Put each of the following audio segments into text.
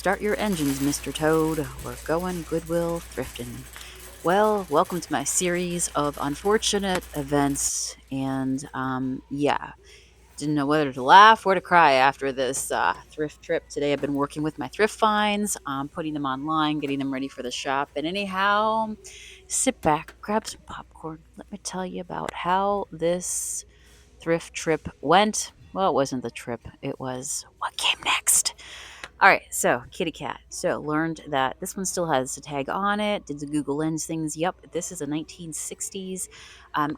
Start your engines, Mr. Toad. We're going Goodwill thrifting. Well, welcome to my series of unfortunate events. And yeah, didn't know whether to laugh or to cry after this thrift trip. Today I've been working with my thrift finds, putting them online, getting them ready for the shop. And anyhow, sit back, grab some popcorn. Let me tell you about how this thrift trip went. Well, it wasn't the trip, it was what came next. All right, so kitty cat. So learned that this one still has a tag on it. Did the Google Lens things? Yep, this is a 1960s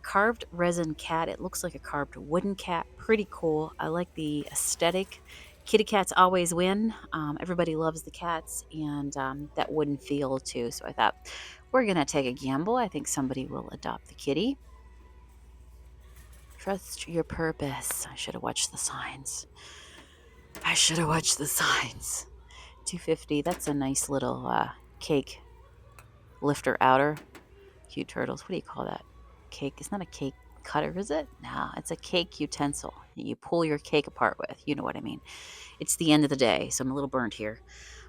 carved resin cat. It looks like a carved wooden cat. Pretty cool. I like the aesthetic. Kitty cats always win. Everybody loves the cats and that wooden feel too. So I thought we're gonna take a gamble. I think somebody will adopt the kitty. Trust your purpose. I should have watched the signs. 250. That's a nice little cake lifter outer. Cute turtles. What do you call that? Cake. It's not a cake cutter, is it? No, it's a cake utensil you pull your cake apart with. You know what I mean. It's the end of the day, so I'm a little burnt here.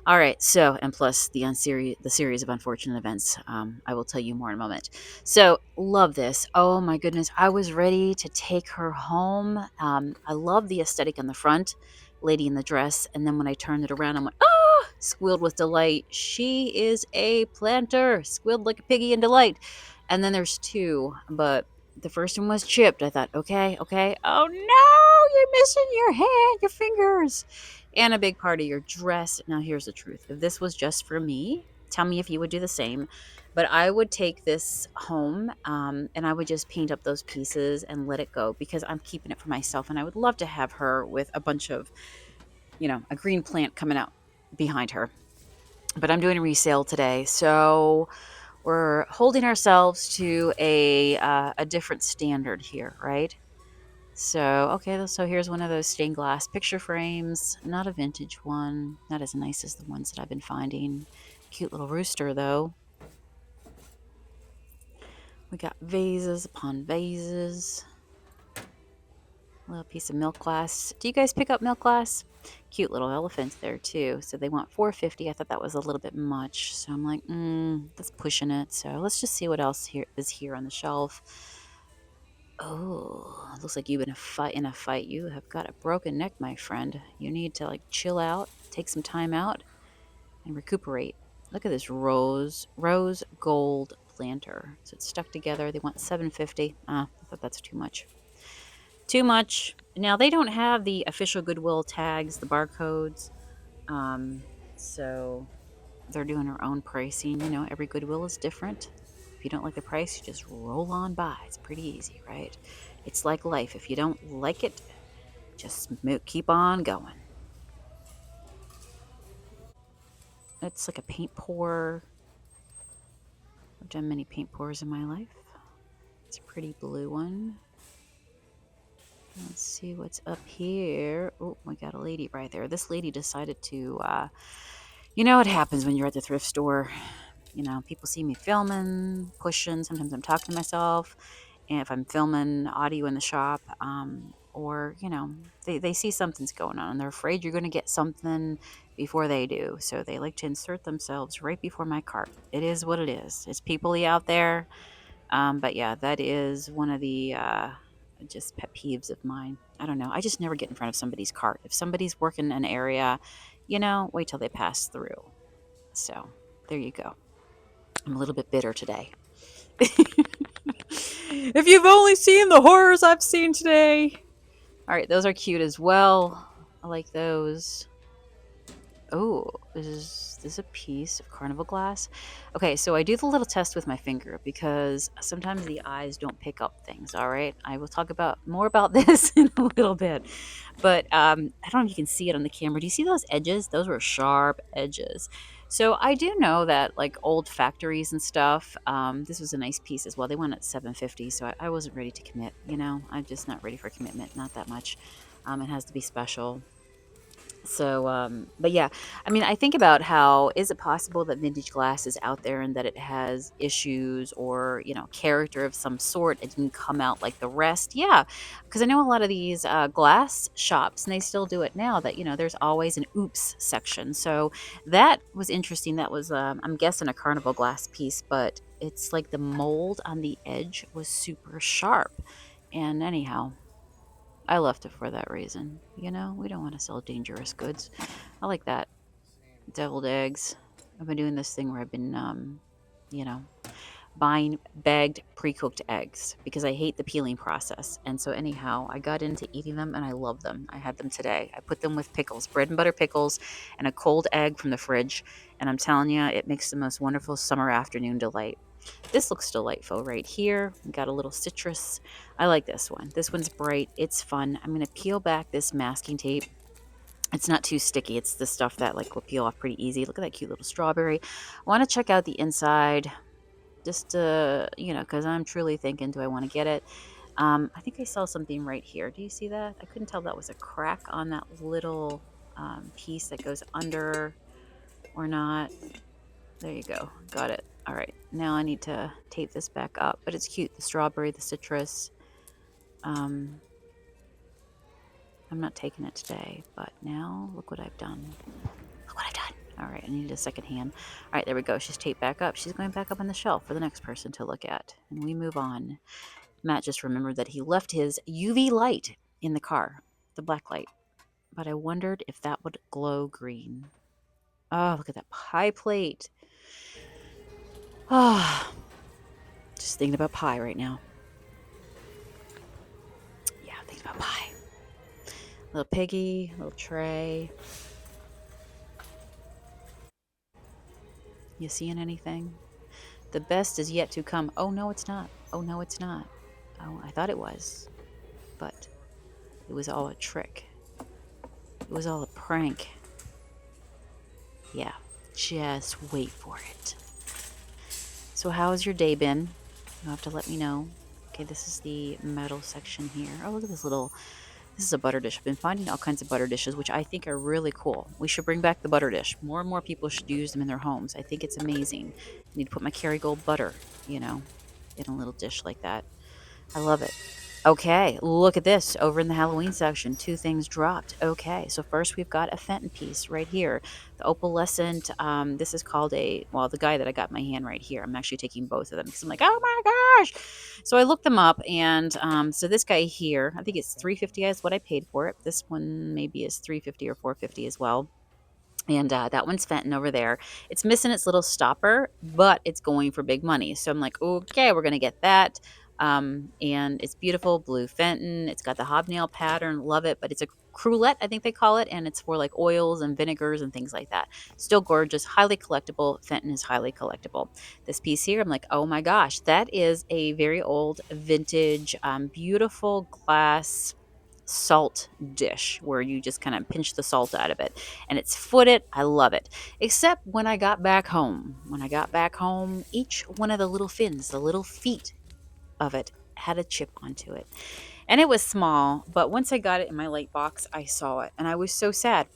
All right, so and plus the series of unfortunate events. I will tell you more in a moment. So love this. Oh my goodness, I was ready to take her home. I love the aesthetic on the front, lady in the dress, and then when I turned it around, I went squealed with delight. She is a planter, squealed like a piggy in delight. And then there's two, but the first one was chipped. I thought, okay. Oh no, you're missing your hand, your fingers, and a big part of your dress. Now, here's the truth. If this was just for me, tell me if you would do the same. But I would take this home and I would just paint up those pieces and let it go because I'm keeping it for myself. And I would love to have her with a bunch of, a green plant coming out behind her. But I'm doing a resale today. So we're holding ourselves to a different standard here, right? So, okay, so here's one of those stained glass picture frames. Not a vintage one. Not as nice as the ones that I've been finding. Cute little rooster, though. We got vases upon vases. A little piece of milk glass. Do you guys pick up milk glass? Cute little elephants there, too. So they want $4.50. I thought that was a little bit much. So I'm like, that's pushing it. So let's just see what else is here on the shelf. Oh, looks like you've been in a fight. You have got a broken neck, my friend. You need to chill out, take some time out, and recuperate. Look at this rose gold planter. So it's stuck together. They want $7.50. I thought that's too much. Too much. Now they don't have the official Goodwill tags, the barcodes. So they're doing their own pricing. Every Goodwill is different. If you don't like the price, you just roll on by. It's pretty easy, right? It's like life. If you don't like it, just keep on going. It's like a paint pour. I've done many paint pours in my life. It's a pretty blue one. Let's see what's up here. Oh, we got a lady right there. This lady decided to, what happens when you're at the thrift store. People see me filming, pushing. Sometimes I'm talking to myself. And if I'm filming audio in the shop, or, they see something's going on and they're afraid you're going to get something before they do. So they like to insert themselves right before my cart. It is what it is. It's people-y out there. But yeah, that is one of the just pet peeves of mine. I don't know. I just never get in front of somebody's cart. If somebody's working an area, wait till they pass through. So there you go. I'm a little bit bitter today. If you've only seen the horrors I've seen today. All right, those are cute as well. I like those. Oh, is this a piece of carnival glass? Okay, so I do the little test with my finger because sometimes the eyes don't pick up things, all right? I will talk about more about this in a little bit. But I don't know if you can see it on the camera. Do you see those edges? Those were sharp edges. So I do know that old factories and stuff, this was a nice piece as well. They went at $7.50, so I wasn't ready to commit, I'm just not ready for commitment, not that much. It has to be special. But yeah, I mean, I think about how is it possible that vintage glass is out there and that it has issues or, character of some sort. It didn't come out like the rest. Yeah, because I know a lot of these glass shops, and they still do it now, that, there's always an oops section. So that was interesting. That was, I'm guessing, a carnival glass piece, but it's like the mold on the edge was super sharp. And anyhow, I left it for that reason. We don't want to sell dangerous goods. I like that. Deviled eggs. I've been doing this thing where I've been, you know, buying bagged pre-cooked eggs because I hate the peeling process. And so anyhow, I got into eating them and I love them. I had them today. I put them with pickles, bread and butter pickles, and a cold egg from the fridge. And I'm telling you, it makes the most wonderful summer afternoon delight. This looks delightful right here. We got a little citrus. I like this one. This one's bright. It's fun. I'm going to peel back this masking tape. It's not too sticky. It's the stuff that will peel off pretty easy. Look at that cute little strawberry. I want to check out the inside just to, because I'm truly thinking, do I want to get it? I think I saw something right here. Do you see that? I couldn't tell that was a crack on that little piece that goes under or not. There you go. Got it. All right. Now I need to tape this back up, but it's cute. The strawberry, the citrus. Um, I'm not taking it today, but now look what I've done. Look what I've done. All right. I needed a second hand. All right. There we go. She's taped back up. She's going back up on the shelf for the next person to look at. And we move on. Matt just remembered that he left his UV light in the car, the black light, but I wondered if that would glow green. Oh, look at that pie plate. Ah, just thinking about pie right now. Yeah, thinking about pie. Little piggy, little tray. You seeing anything? The best is yet to come. Oh, no, it's not. Oh, no, it's not. Oh, I thought it was, but it was all a trick. It was all a prank. Yeah, just wait for it. So how has your day been? You'll have to let me know. Okay, this is the metal section here. Oh, look at this is a butter dish. I've been finding all kinds of butter dishes, which I think are really cool. We should bring back the butter dish. More and more people should use them in their homes. I think it's amazing. I need to put my Kerrygold butter, in a little dish like that. I love it. Okay, look at this over in the Halloween section. Two things dropped. Okay, so first we've got a Fenton piece right here. The opalescent, this is called the guy that I got in my hand right here. I'm actually taking both of them because I'm like, oh my gosh. So I looked them up, and so this guy here, I think it's 350 is what I paid for it. This one maybe is 350 or 450 as well. And that one's Fenton over there. It's missing its little stopper, but it's going for big money. So I'm like, okay, we're going to get that. And it's beautiful, blue Fenton. It's got the hobnail pattern. Love it. But it's a cruelette, I think they call it. And it's for oils and vinegars and things like that. Still gorgeous, highly collectible. Fenton is highly collectible. This piece here, I'm like, oh my gosh, that is a very old vintage, beautiful glass salt dish where you just kind of pinch the salt out of it, and it's footed. I love it. Except when I got back home. Each one of the little fins, the little feet of it, had a chip onto it. And it was small, but once I got it in my light box, I saw it and I was so sad.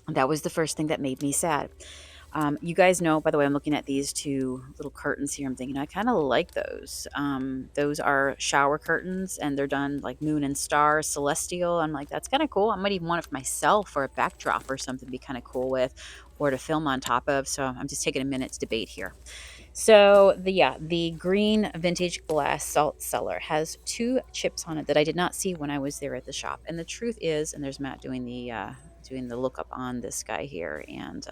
That was the first thing that made me sad. You guys know, by the way, I'm looking at these two little curtains here. I'm thinking I kind of like those. Those are shower curtains, and they're done like moon and stars, celestial. I'm like, that's kind of cool. I might even want it for myself for a backdrop or something to be kind of cool with, or to film on top of. So I'm just taking a minute to debate here. So the green vintage glass salt cellar has two chips on it that I did not see when I was there at the shop. And the truth is, and there's Matt doing the lookup on this guy here, and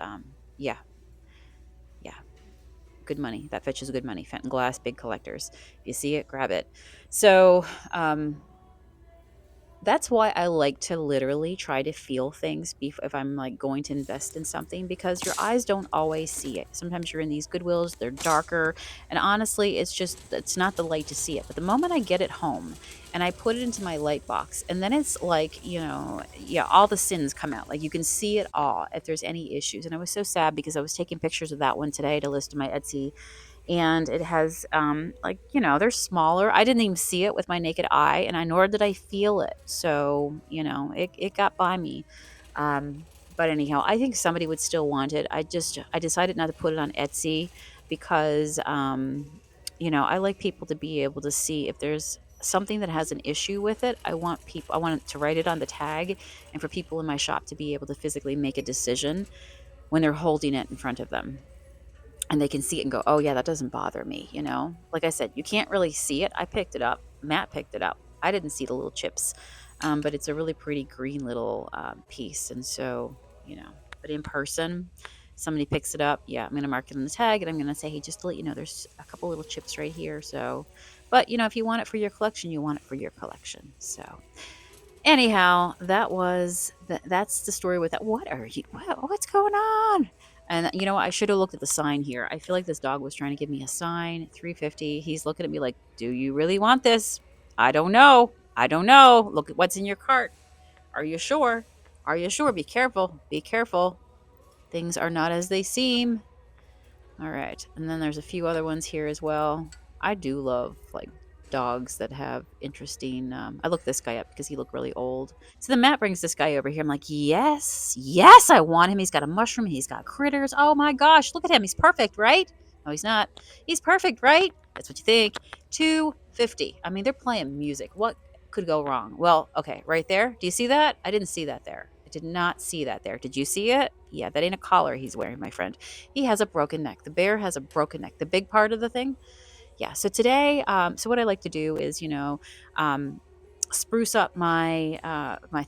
yeah, yeah, good money. That fetches good money. Fenton glass, big collectors. If you see it, grab it. So that's why I like to literally try to feel things if I'm going to invest in something, because your eyes don't always see it. Sometimes you're in these Goodwills, they're darker, and honestly, it's not the light to see it. But the moment I get it home and I put it into my light box, and then it's yeah, all the sins come out. Like you can see it all if there's any issues. And I was so sad because I was taking pictures of that one today to list in my Etsy, and it has they're smaller. I didn't even see it with my naked eye, and nor did I feel it. So it got by me. Um, but anyhow, I think somebody would still want it. I decided not to put it on Etsy because I like people to be able to see if there's something that has an issue with it. I want to write it on the tag and for people in my shop to be able to physically make a decision when they're holding it in front of them and they can see it and go, "Oh yeah, that doesn't bother me." Like I said, you can't really see it. I picked it up. Matt picked it up. I didn't see the little chips, but it's a really pretty green little piece. And so, but in person, somebody picks it up. Yeah, I'm going to mark it on the tag, and I'm going to say, "Hey, just to let you know, there's a couple little chips right here." So, but if you want it for your collection, you want it for your collection. So, anyhow, that's the story with that. What's going on? And I should have looked at the sign here. I feel like this dog was trying to give me a sign. 350. He's looking at me like, "Do you really want this?" I don't know. I don't know. Look at what's in your cart. Are you sure? Are you sure? Be careful. Be careful. Things are not as they seem. All right. And then there's a few other ones here as well. I do love like dogs that have interesting I looked this guy up because he looked really old. So then Matt brings this guy over here. I'm like, "Yes. Yes, I want him. He's got a mushroom, he's got critters. Oh my gosh, look at him. He's perfect, right?" No, he's not. He's perfect, right? That's what you think. 250. I mean, they're playing music. What could go wrong? Well, okay, right there. Do you see that? I didn't see that there. I did not see that there. Did you see it? Yeah, that ain't a collar he's wearing, my friend. He has a broken neck. The bear has a broken neck. The big part of the thing. Yeah. So today, so what I like to do is, um, spruce up my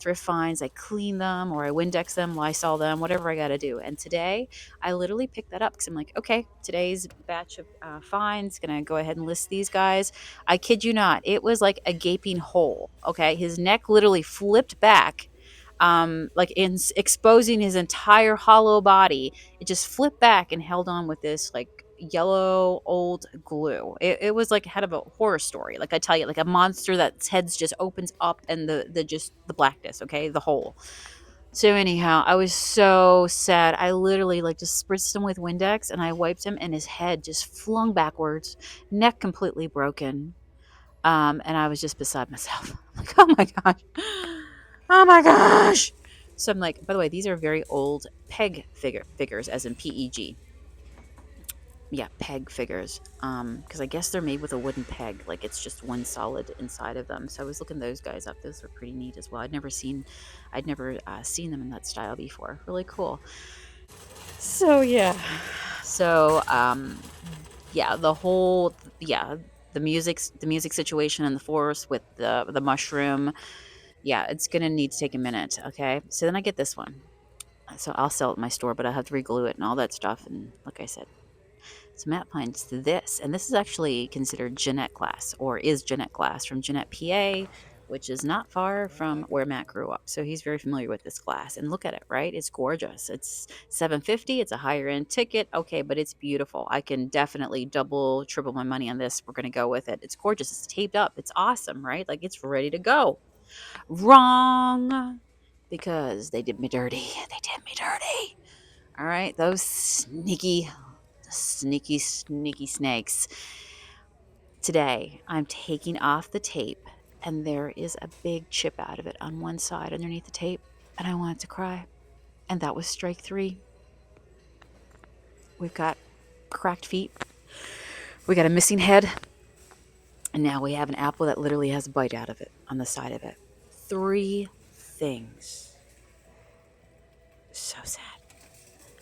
thrift finds. I clean them or I Windex them, Lysol them, whatever I got to do. And today, I literally picked that up because I'm like, okay, today's batch of finds gonna go ahead and list these guys. I kid you not, it was like a gaping hole. Okay, his neck literally flipped back. Like exposing his entire hollow body, it just flipped back and held on with this like yellow old glue. It was like had of a horror story. Like I tell you, like a monster that's heads just opens up and the blackness, okay, the hole. So anyhow, I was so sad. I literally like just spritzed him with Windex and I wiped him and his head just flung backwards, neck completely broken. And I was just beside myself. I'm like, oh my gosh. Oh my gosh. So I'm like, by the way, these are very old peg figures, as in PEG. Yeah, peg figures. Because I guess they're made with a wooden peg, like it's just one solid inside of them. So I was looking those guys up. Those were pretty neat as well. I'd never seen them in that style before. Really cool. So yeah. So yeah, the music situation in the forest with the mushroom. Yeah, it's gonna need to take a minute. Okay, so then I get this one. So I'll sell it in my store, but I'll have to reglue it and all that stuff. And like I said, so Matt finds this, and this is actually considered Jeanette glass, or is Jeanette glass from Jeanette, PA, which is not far from where Matt grew up. So he's very familiar with this glass. And look at it, right? It's gorgeous. It's 750. It's a higher end ticket. Okay, but it's beautiful. I can definitely double, triple my money on this. We're gonna go with it. It's gorgeous. It's taped up. It's awesome, right? Like it's ready to go. Wrong, because they did me dirty. They did me dirty. All right, those sneaky snakes. Today, I'm taking off the tape, and there is a big chip out of it on one side underneath the tape, and I wanted to cry. And that was strike three. We've got cracked feet, we got a missing head, and now we have an apple that literally has a bite out of it on the side of it. Three things. So sad.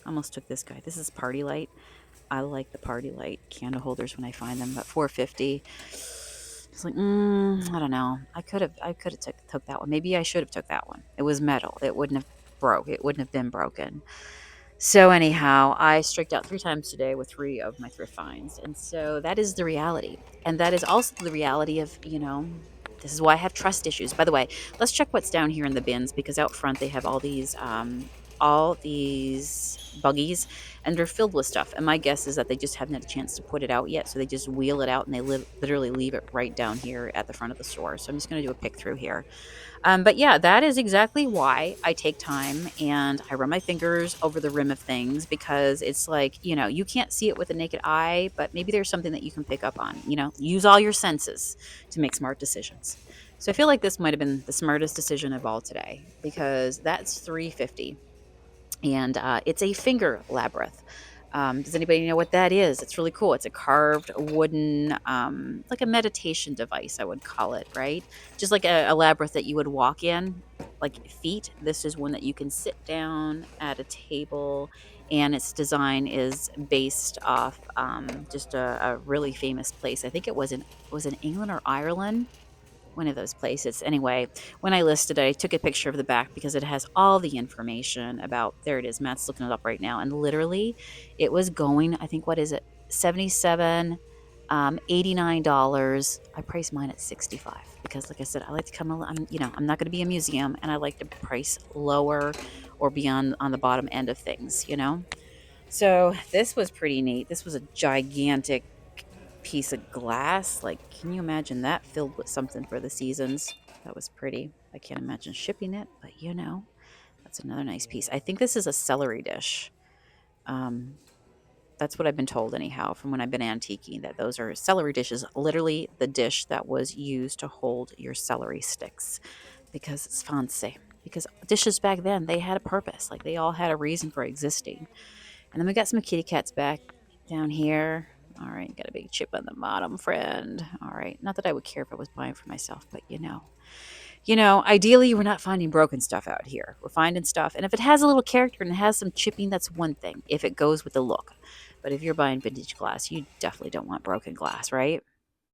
Almost took this guy. This is Party Light. I like the Party Light candle holders when I find them, but 450. It's like, I don't know. I could have took that one. Maybe I should have took that one. It was metal. It wouldn't have broke. It wouldn't have been broken. So anyhow, I striked out 3 times today with 3 of my thrift finds. And so that is the reality. And that is also the reality of, this is why I have trust issues. By the way, let's check what's down here in the bins because out front they have all these buggies and they're filled with stuff. And my guess is that they just haven't had a chance to put it out yet. So they just wheel it out and they literally leave it right down here at the front of the store. So I'm just going to do a pick through here. But yeah, that is exactly why I take time and I run my fingers over the rim of things because it's like, you can't see it with the naked eye, but maybe there's something that you can pick up on, use all your senses to make smart decisions. So I feel like this might have been the smartest decision of all today because that's 350, and it's a finger labyrinth. Does anybody know what that is? It's really cool. It's a carved wooden, like a meditation device, I would call it, right? Just like a labyrinth that you would walk in, like feet. This is one that you can sit down at a table, and its design is based off just a really famous place. I think it was in England or Ireland, one of those places. Anyway, when I listed it, I took a picture of the back because it has all the information about, there it is. Matt's looking it up right now. And literally, it was going, I think, what is it? 77, $89. I priced mine at 65 because, like I said, I like to come, I'm not going to be a museum, and I like to price lower or be on the bottom end of things. So this was pretty neat. This was a gigantic piece of glass. Like, can you imagine that filled with something for the seasons? That was pretty. I can't imagine shipping it, but that's another nice piece. I think this is a celery dish. Um, that's what I've been told, anyhow, from when I've been antiquing, that those are celery dishes, literally the dish that was used to hold your celery sticks because it's fancy. Because dishes back then, they had a purpose. Like, they all had a reason for existing. And then we got some kitty cats back down here. All right, got a big chip on the bottom, friend. All right, not that I would care if I was buying for myself, but ideally we're not finding broken stuff out here. We're finding stuff, and if it has a little character and it has some chipping, that's one thing. If it goes with the look, but if you're buying vintage glass, you definitely don't want broken glass, right?